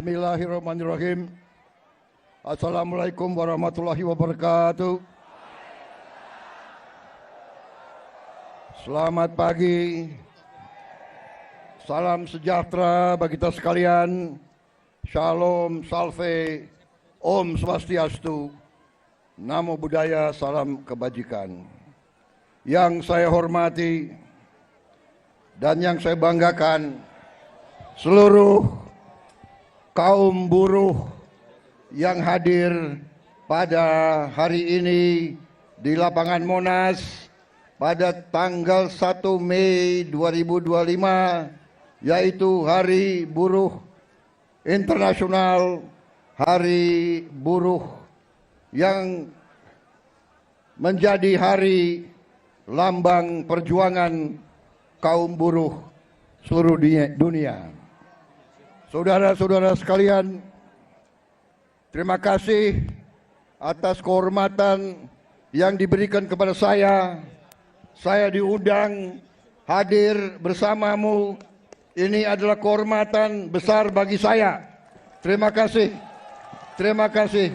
Bismillahirrahmanirrahim. Assalamualaikum warahmatullahi wabarakatuh. Selamat pagi. Salam sejahtera bagi kita sekalian. Shalom, salve, Om Swastiastu, Namo Buddhaya, salam kebajikan. Yang saya hormati dan yang saya banggakan, seluruh kaum buruh yang hadir pada hari ini di lapangan Monas pada tanggal 1 Mei 2025, yaitu Hari Buruh Internasional, Hari Buruh yang menjadi hari lambang perjuangan kaum buruh seluruh dunia. Saudara-saudara sekalian, terima kasih atas kehormatan yang diberikan kepada saya. Saya diundang hadir bersamamu. Ini adalah kehormatan besar bagi saya. Terima kasih. Terima kasih.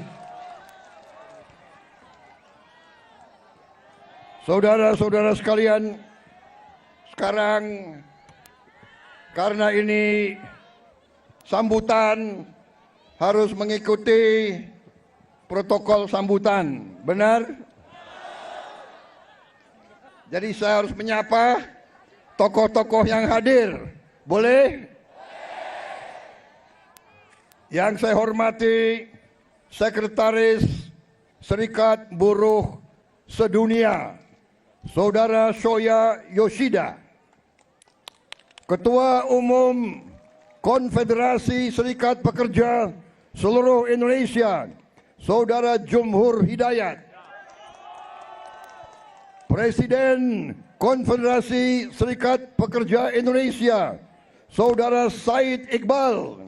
Saudara-saudara sekalian, sekarang karena ini sambutan harus mengikuti protokol sambutan, benar? Jadi saya harus menyapa tokoh-tokoh yang hadir, boleh? Yang saya hormati Sekretaris Serikat Buruh Sedunia, Saudara Shoya Yoshida, Ketua Umum Konfederasi Serikat Pekerja Seluruh Indonesia, Saudara Jumhur Hidayat, Presiden Konfederasi Serikat Pekerja Indonesia, Saudara Said Iqbal,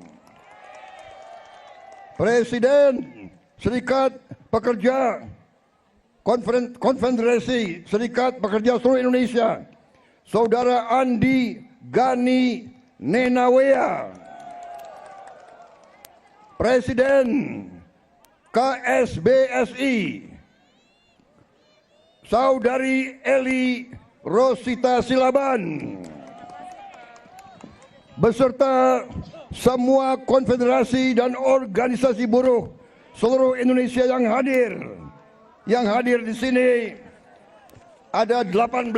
Presiden Serikat Pekerja Konfederasi Serikat Pekerja Seluruh Indonesia, Saudara Andi Gani Nenawea, Presiden KSBSI, Saudari Eli Rosita Silaban, beserta semua konfederasi dan organisasi buruh seluruh Indonesia yang hadir. Yang hadir di sini ada 18.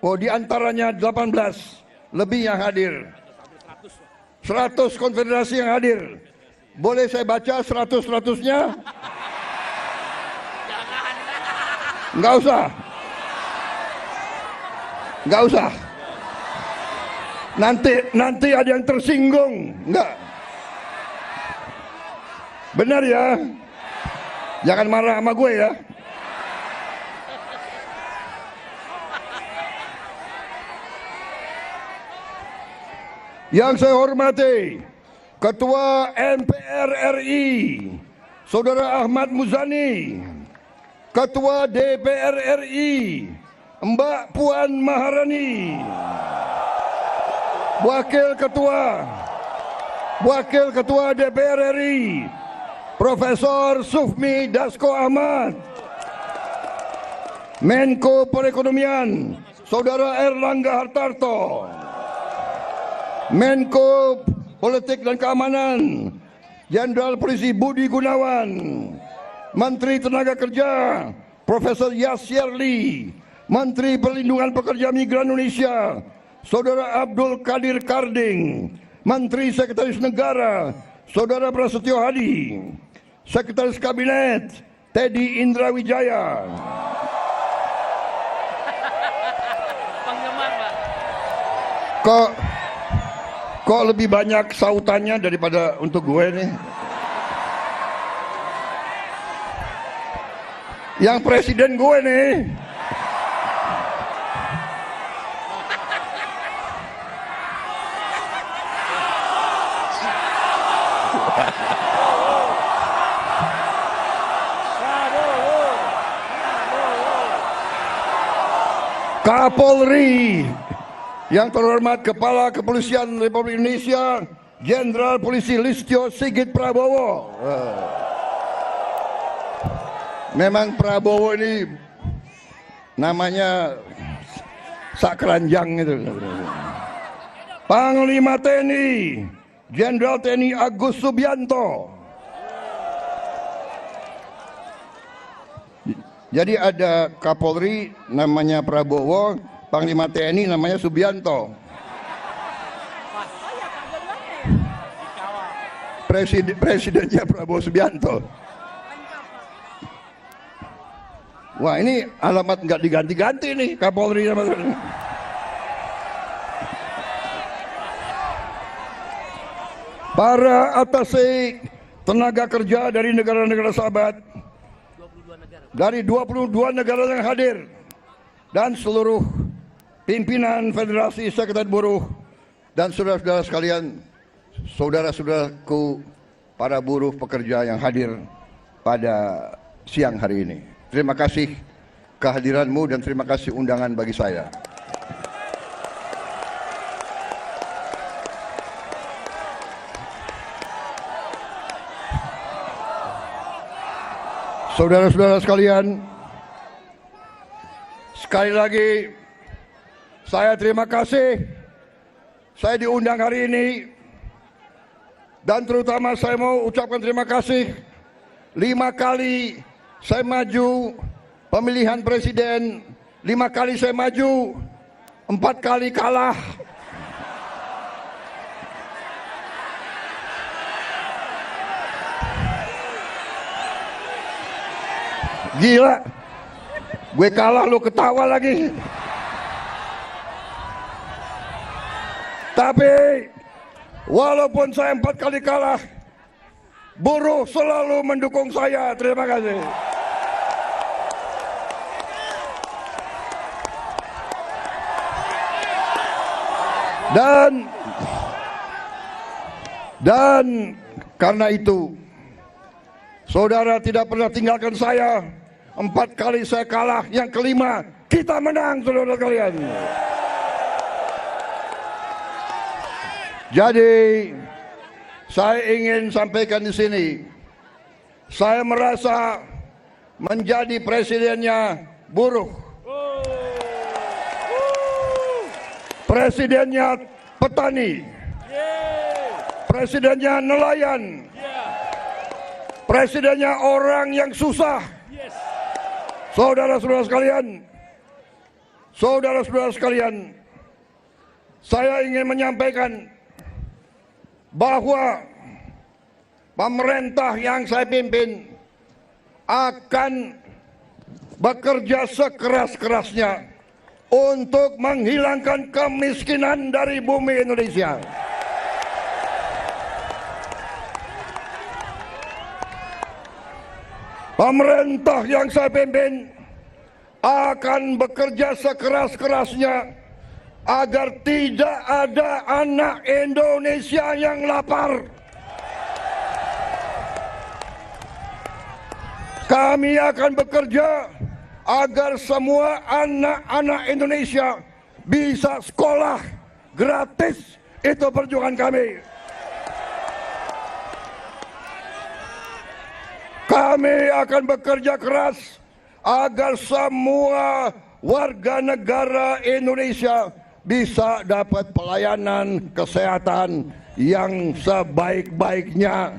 Oh, di antaranya 18 lebih yang hadir. 100 konfederasi yang hadir. Boleh saya baca 100-100-nya? Enggak usah. Enggak usah. Nanti ada yang tersinggung. Enggak. Benar ya? Jangan marah sama gue ya. Yang saya hormati Ketua MPR RI Saudara Ahmad Muzani, Ketua DPR RI Mbak Puan Maharani, Wakil Ketua DPR RI Profesor Sufmi Dasko Ahmad, Menko Perekonomian Saudara Erlangga Hartarto, Menko Politik dan Keamanan Jenderal Polisi Budi Gunawan, Menteri Tenaga Kerja Profesor Yasyerli, Menteri Perlindungan Pekerja Migran Indonesia Saudara Abdul Qadir Karding, Menteri Sekretaris Negara Saudara Prasetyo Hadi, Sekretaris Kabinet Teddy Indra Wijaya, Kok lebih banyak sautannya daripada untuk gue nih? Yang presiden gue nih. Kapolri, yang terhormat Kepala Kepolisian Republik Indonesia Jenderal Polisi Listio Sigit Prabowo. Memang Prabowo ini namanya sakranjang itu. Panglima TNI Jenderal TNI Agus Subianto. Jadi ada Kapolri namanya Prabowo, Panglima TNI namanya Subianto. Presidennya Prabowo Subianto. Wah, ini alamat nggak diganti-ganti nih Kapolri sama para atase tenaga kerja dari negara-negara sahabat, dari 22 negara yang hadir, dan seluruh pimpinan Federasi Sekretariat Buruh dan saudara-saudara sekalian, saudara-saudaraku para buruh pekerja yang hadir pada siang hari ini. Terima kasih kehadiranmu dan terima kasih undangan bagi saya. Saudara-saudara sekalian, sekali lagi saya terima kasih saya diundang hari ini, dan terutama saya mau ucapkan terima kasih 5 kali saya maju pemilihan presiden, 5 kali saya maju, 4 kali kalah. Gila, gue kalah lu ketawa lagi. Tapi walaupun saya 4 kali kalah, buruh selalu mendukung saya. Terima kasih. Dan karena itu, saudara tidak pernah tinggalkan saya. 4 kali saya kalah, yang kelima kita menang, saudara kalian. Jadi saya ingin sampaikan di sini, saya merasa menjadi presidennya buruh, presidennya petani, presidennya nelayan, presidennya orang yang susah. Saudara-saudara sekalian, saya ingin menyampaikan bahwa pemerintah yang saya pimpin akan bekerja sekeras-kerasnya untuk menghilangkan kemiskinan dari bumi Indonesia. Pemerintah yang saya pimpin akan bekerja sekeras-kerasnya agar tidak ada anak Indonesia yang lapar. Kami akan bekerja agar semua anak-anak Indonesia bisa sekolah gratis. Itu perjuangan kami. Kami akan bekerja keras agar semua warga negara Indonesia bisa dapat pelayanan kesehatan yang sebaik-baiknya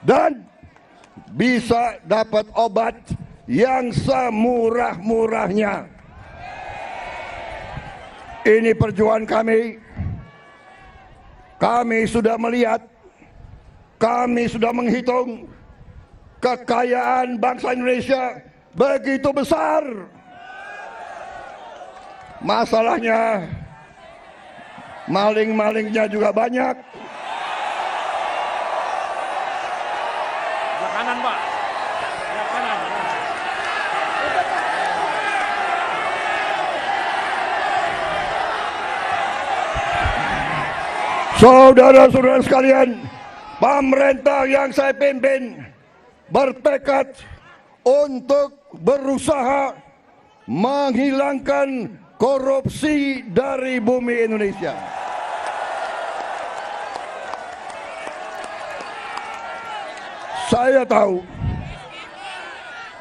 dan bisa dapat obat yang semurah-murahnya. Ini perjuangan kami. Kami sudah melihat, kami sudah menghitung kekayaan bangsa Indonesia begitu besar. Masalahnya maling-malingnya juga banyak. Sebelah kanan, Pak. Sebelah kanan. Saudara-saudara sekalian, pemerintah yang saya pimpin bertekad untuk berusaha menghilangkan korupsi dari bumi Indonesia.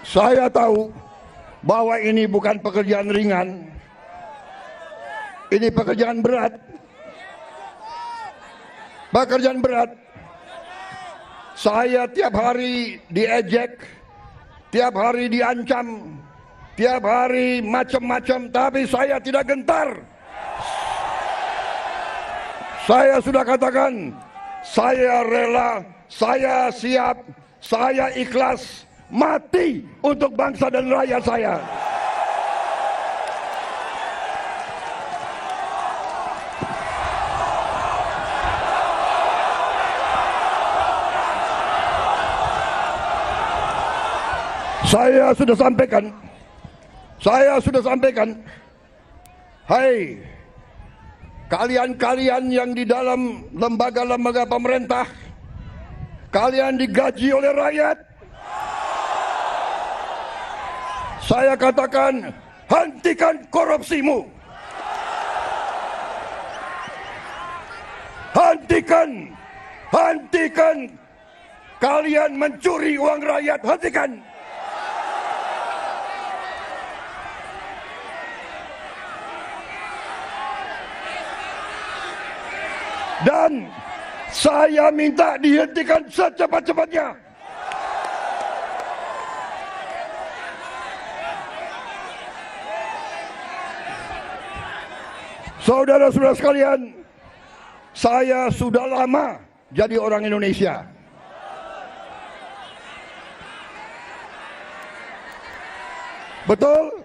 Saya tahu bahwa ini bukan pekerjaan ringan. Ini pekerjaan berat. Pekerjaan berat. Saya tiap hari diejek, tiap hari diancam, tiap hari macam-macam, tapi saya tidak gentar. Saya sudah katakan, saya rela, saya siap, saya ikhlas mati untuk bangsa dan rakyat saya. Saya sudah sampaikan, hai kalian-kalian yang di dalam lembaga-lembaga pemerintah, kalian digaji oleh rakyat. Saya katakan, hentikan korupsimu. Hentikan kalian mencuri uang rakyat, hentikan. Dan saya minta dihentikan secepat-cepatnya. Saudara-saudara sekalian, saya sudah lama jadi orang Indonesia. Betul?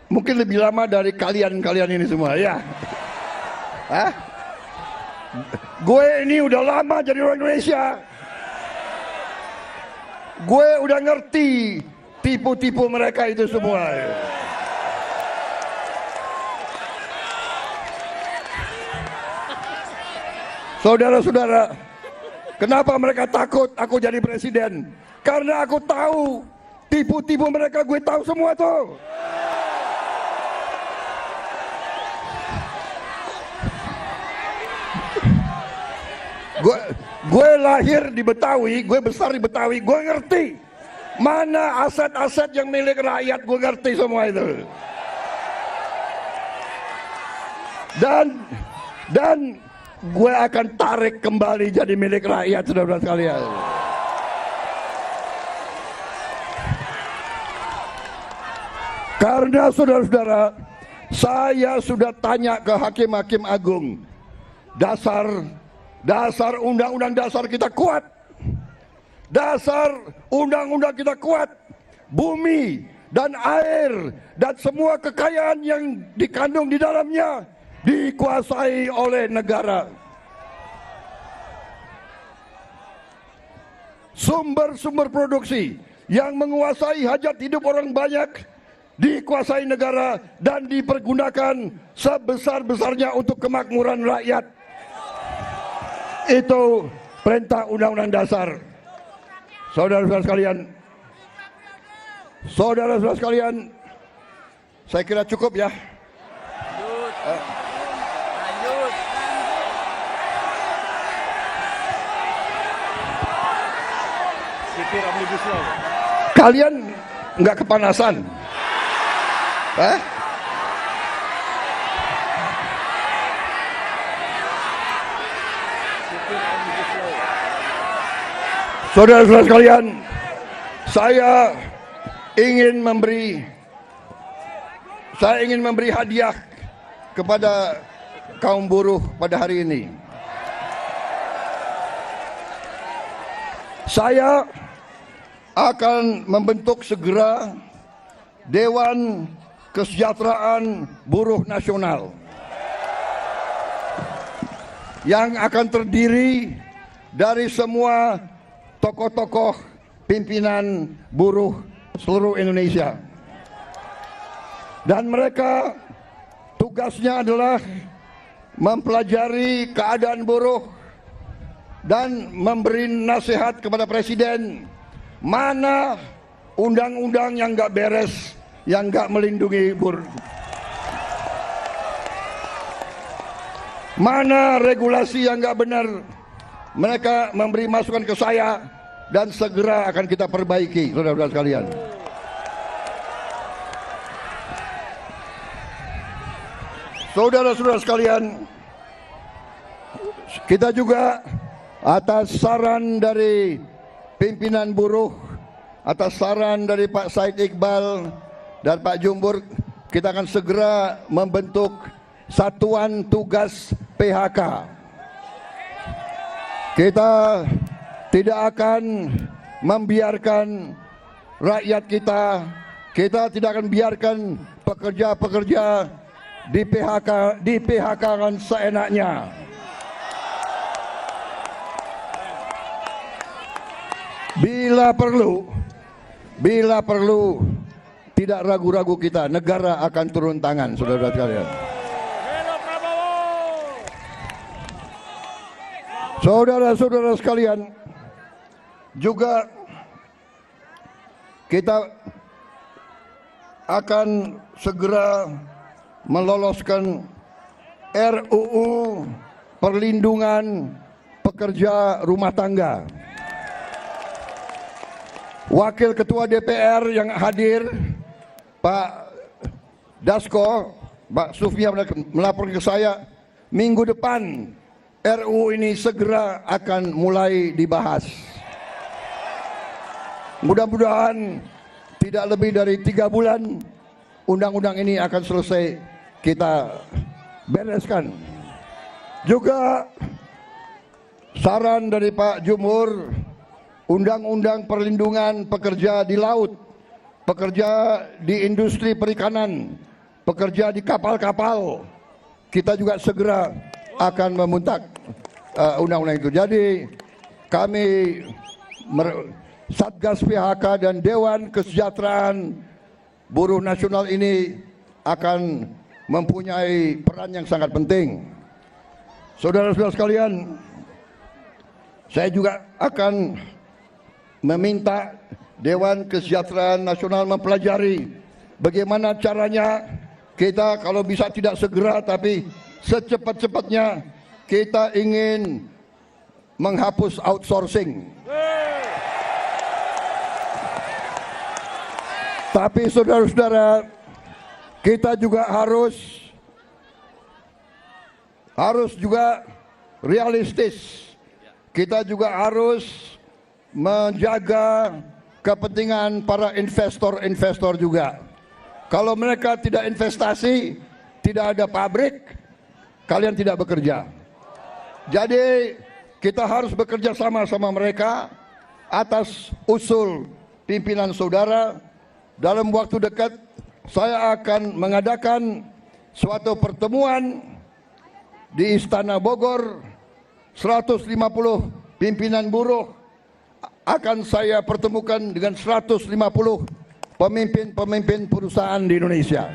Mungkin lebih lama dari kalian-kalian ini semua, ya. Hah? Gue ini udah lama jadi orang Indonesia. Gue udah ngerti tipu-tipu mereka itu semua. Saudara-saudara, kenapa mereka takut aku jadi presiden? Karena aku tahu tipu-tipu mereka, gue tahu semua tuh. Gue lahir di Betawi, gue besar di Betawi, gue ngerti mana aset-aset yang milik rakyat, gue ngerti semua itu. Dan gue akan tarik kembali jadi milik rakyat, saudara-saudara sekalian. Karena saudara-saudara, saya sudah tanya ke hakim-hakim agung, dasar undang-undang dasar kita kuat. Dasar undang-undang kita kuat. Bumi dan air dan semua kekayaan yang dikandung di dalamnya dikuasai oleh negara. Sumber-sumber produksi yang menguasai hajat hidup orang banyak dikuasai negara dan dipergunakan sebesar-besarnya untuk kemakmuran rakyat. Itu perintah undang-undang dasar. Saudara-saudara sekalian, saya kira cukup ya. Lanjut. Sipir Omnibus Law. Kalian nggak kepanasan? Saudara-saudara sekalian, saya ingin memberi hadiah kepada kaum buruh pada hari ini. Saya akan membentuk segera Dewan Kesejahteraan Buruh Nasional yang akan terdiri dari semua tokoh-tokoh pimpinan buruh seluruh Indonesia. Dan mereka tugasnya adalah mempelajari keadaan buruh dan memberi nasihat kepada presiden mana undang-undang yang nggak beres, yang nggak melindungi buruh. Mana regulasi yang nggak benar, mereka memberi masukan ke saya dan segera akan kita perbaiki, saudara-saudara sekalian. Saudara-saudara sekalian, kita juga atas saran dari pimpinan buruh, atas saran dari Pak Said Iqbal dan Pak Jumbur, kita akan segera membentuk Satuan Tugas PHK. Kita tidak akan membiarkan rakyat kita tidak akan biarkan pekerja-pekerja di PHK kan seenaknya. Bila perlu tidak ragu-ragu kita, negara akan turun tangan, saudara-saudara sekalian. Saudara-saudara sekalian, juga kita akan segera meloloskan RUU Perlindungan Pekerja Rumah Tangga. Wakil Ketua DPR yang hadir, Pak Dasko, Pak Sufia melaporkan ke saya, minggu depan RUU ini segera akan mulai dibahas. Mudah-mudahan tidak lebih dari 3 bulan undang-undang ini akan selesai kita bereskan. Juga saran dari Pak Jumhur, undang-undang perlindungan pekerja di laut, pekerja di industri perikanan, pekerja di kapal-kapal, kita juga segera akan membentuk undang-undang itu. Jadi kami Satgas PHK dan Dewan Kesejahteraan Buruh Nasional ini akan mempunyai peran yang sangat penting. Saudara-saudara sekalian, saya juga akan meminta Dewan Kesejahteraan Nasional mempelajari bagaimana caranya kita kalau bisa tidak segera tapi secepat-cepatnya kita ingin menghapus outsourcing. Tapi saudara-saudara, kita juga harus juga realistis. Kita juga harus menjaga kepentingan para investor juga. Kalau mereka tidak investasi, tidak ada pabrik, kalian tidak bekerja. Jadi kita harus bekerja sama mereka atas usul pimpinan saudara. Dalam waktu dekat saya akan mengadakan suatu pertemuan di Istana Bogor. 150 pimpinan buruh akan saya pertemukan dengan 150 pemimpin perusahaan di Indonesia.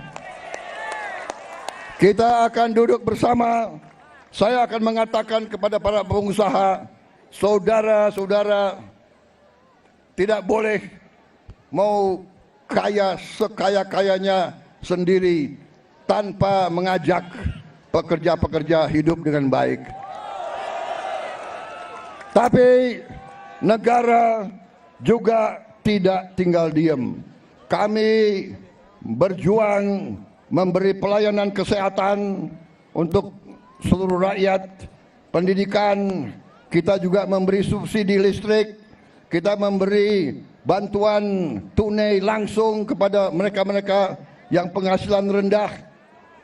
Kita akan duduk bersama. Saya akan mengatakan kepada para pengusaha, saudara-saudara tidak boleh mau kaya sekaya-kayanya sendiri tanpa mengajak pekerja-pekerja hidup dengan baik. Tapi negara juga tidak tinggal diam. Kami berjuang memberi pelayanan kesehatan untuk seluruh rakyat, pendidikan, kita juga memberi subsidi listrik, kita memberi bantuan tunai langsung kepada mereka-mereka yang penghasilan rendah.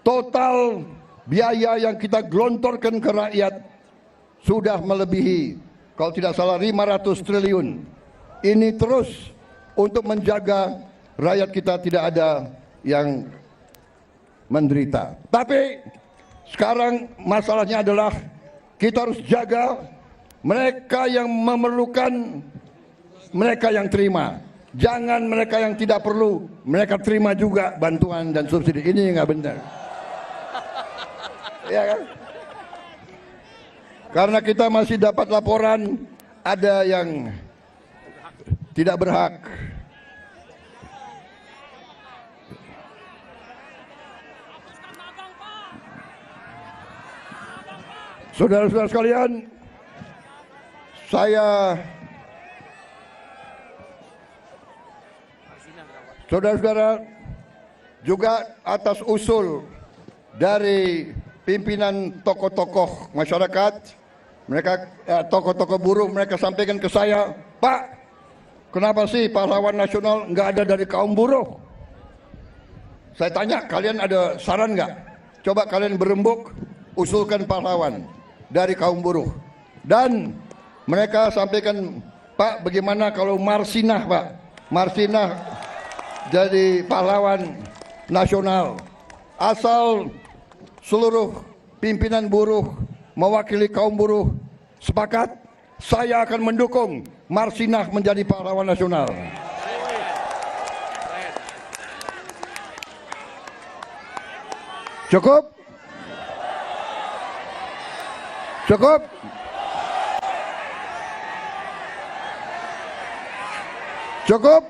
Total biaya yang kita gelontorkan ke rakyat sudah melebihi, kalau tidak salah, 500 triliun. Ini terus untuk menjaga rakyat kita tidak ada yang menderita. Tapi sekarang masalahnya adalah kita harus jaga mereka yang memerlukan, mereka yang terima. Jangan mereka yang tidak perlu, mereka terima juga bantuan dan subsidi. Ini nggak benar. Ya kan? Karena kita masih dapat laporan ada yang tidak berhak. Saudara-saudara sekalian, saudara-saudara, juga atas usul dari pimpinan tokoh-tokoh masyarakat, mereka tokoh-tokoh buruh, mereka sampaikan ke saya, Pak, kenapa sih pahlawan nasional nggak ada dari kaum buruh? Saya tanya, kalian ada saran nggak? Coba kalian berembuk, usulkan pahlawan dari kaum buruh. Dan mereka sampaikan, Pak, bagaimana kalau Marsinah, Pak? Marsinah jadi pahlawan nasional. Asal seluruh pimpinan buruh mewakili kaum buruh sepakat, saya akan mendukung Marsinah menjadi pahlawan nasional. Cukup? Cukup? Cukup?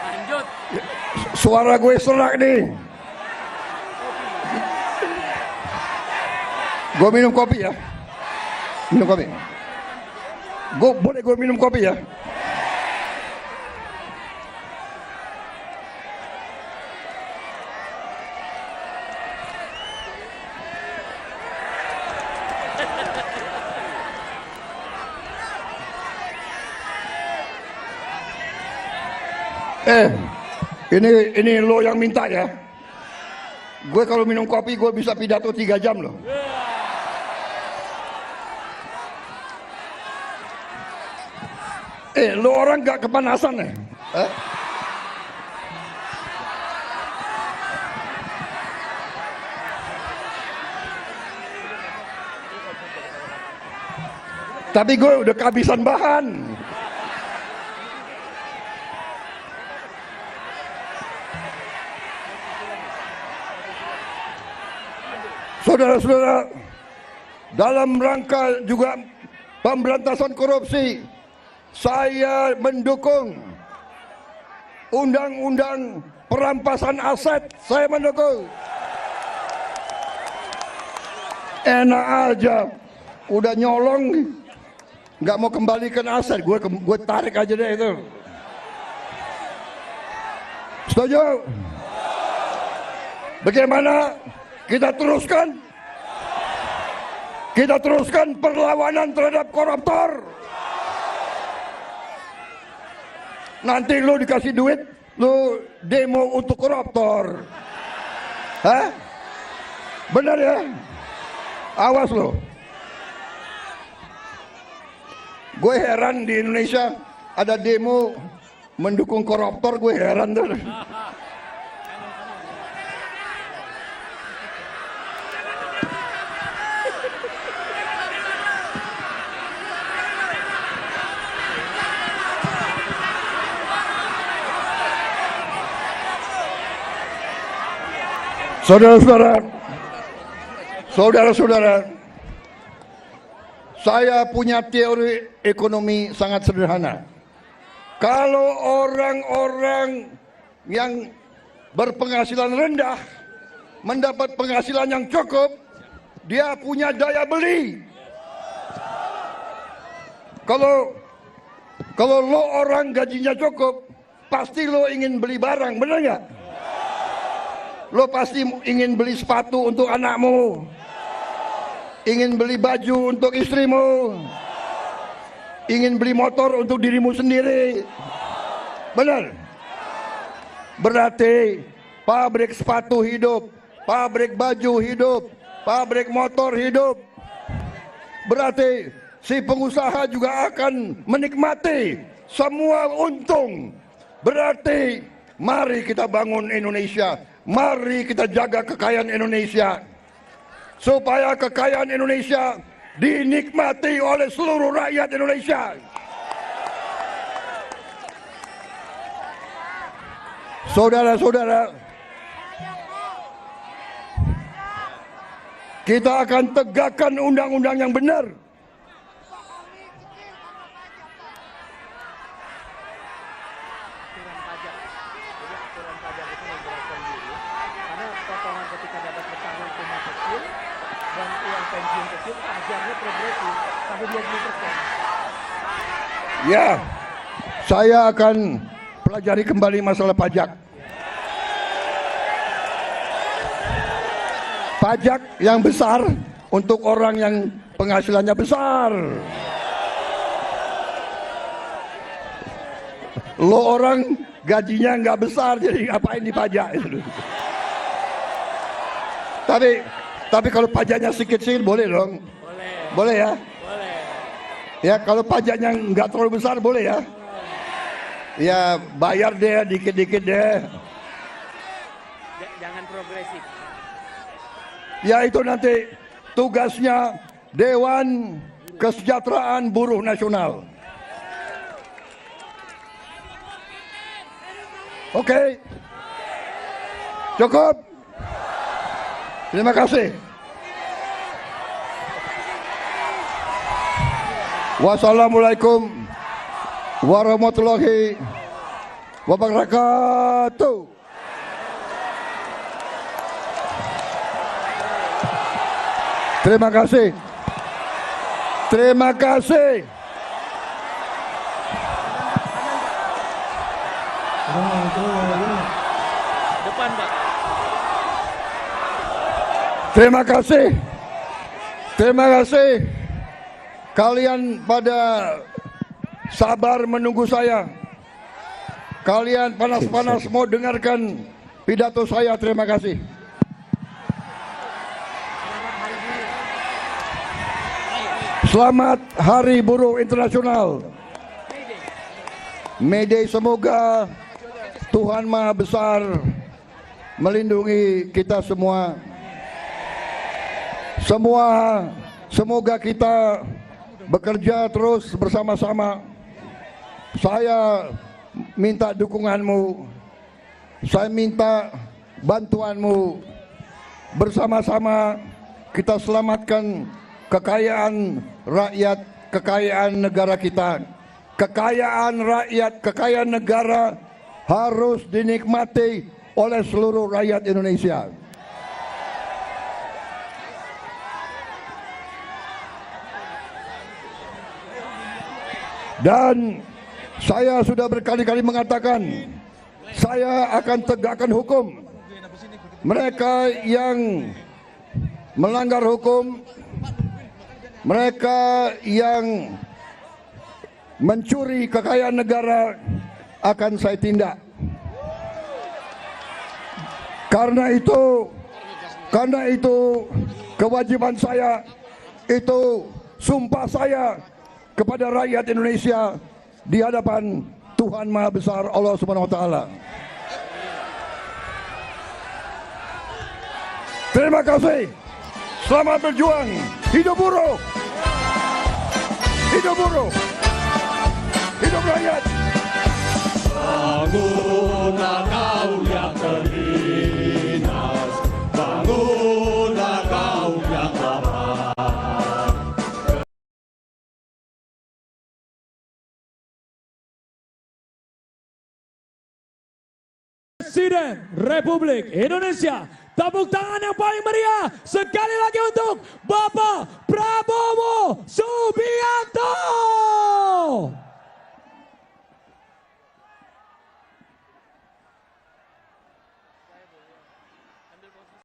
Lanjut. Suara gue serak nih. Gue minum kopi ya. Minum kopi. Boleh gue minum kopi ya? Ini lo yang minta ya. Gue kalau minum kopi gue bisa pidato 3 jam loh. Lo orang gak kepanasan ya? Tapi gue udah kehabisan bahan. Saudara-saudara, dalam rangka juga pemberantasan korupsi, saya mendukung undang-undang perampasan aset. Saya mendukung. Enak aja, udah nyolong, nggak mau kembalikan aset, gue tarik aja deh itu. Setuju? Bagaimana? Kita teruskan perlawanan terhadap koruptor. Nanti lu dikasih duit, lu demo untuk koruptor. Hah? Benar ya? Awas lo. Gue heran di Indonesia ada demo mendukung koruptor, gue heran tuh. Saudara-saudara, saya punya teori ekonomi sangat sederhana. Kalau orang-orang yang berpenghasilan rendah mendapat penghasilan yang cukup, dia punya daya beli. Kalau lo orang gajinya cukup, pasti lo ingin beli barang, benar nggak? Lo pasti ingin beli sepatu untuk anakmu, ingin beli baju untuk istrimu, ingin beli motor untuk dirimu sendiri. Benar? Berarti pabrik sepatu hidup, pabrik baju hidup, pabrik motor hidup. Berarti si pengusaha juga akan menikmati semua untung. Berarti mari kita bangun Indonesia. Mari kita jaga kekayaan Indonesia, supaya kekayaan Indonesia dinikmati oleh seluruh rakyat Indonesia. Saudara-saudara, kita akan tegakkan undang-undang yang benar. Karena potongan ketika dapat pesangon cuma kecil, pensiun kecil, pajarnya progresif sampai 20%. Ya, saya akan pelajari kembali masalah pajak. Pajak yang besar untuk orang yang penghasilannya besar. Lo orang gajinya nggak besar, jadi ngapain dipajak? Tapi kalau pajaknya sedikit-sedikit boleh dong. Boleh ya? Boleh. Ya kalau pajaknya nggak terlalu besar boleh ya? Ya bayar deh dikit-dikit deh. Jangan progresif. Ya itu nanti tugasnya Dewan Kesejahteraan Buruh Nasional. Oke. Cukup. Terima kasih. Wassalamualaikum warahmatullahi wabarakatuh. Terima kasih. Terima kasih. Depan, Pak. Terima kasih. Terima kasih. Kalian pada sabar menunggu saya. Kalian panas-panas mau dengarkan pidato saya. Terima kasih. Selamat Hari Buruh Internasional. May Day, semoga Tuhan Maha Besar melindungi kita semua. Semoga kita bekerja terus bersama-sama. Saya minta dukunganmu. Saya minta bantuanmu. Bersama-sama kita selamatkan kekayaan rakyat, kekayaan negara kita. Kekayaan rakyat, kekayaan negara harus dinikmati oleh seluruh rakyat Indonesia. Dan saya sudah berkali-kali mengatakan, saya akan tegakkan hukum. Mereka yang melanggar hukum, mereka yang mencuri kekayaan negara akan saya tindak. Karena itu kewajiban saya, itu sumpah saya kepada rakyat Indonesia di hadapan Tuhan Maha Besar Allah Subhanahu wa taala. Terima kasih. Selamat berjuang. Hidup buruh. Hidup buruh. Hidup rakyat. Bangunlah kaum yang terlintas, bangunlah kaum yang lapar. Presiden Republik Indonesia, tepuk tangan yang paling meriah sekali lagi untuk Bapak Prabowo Subianto.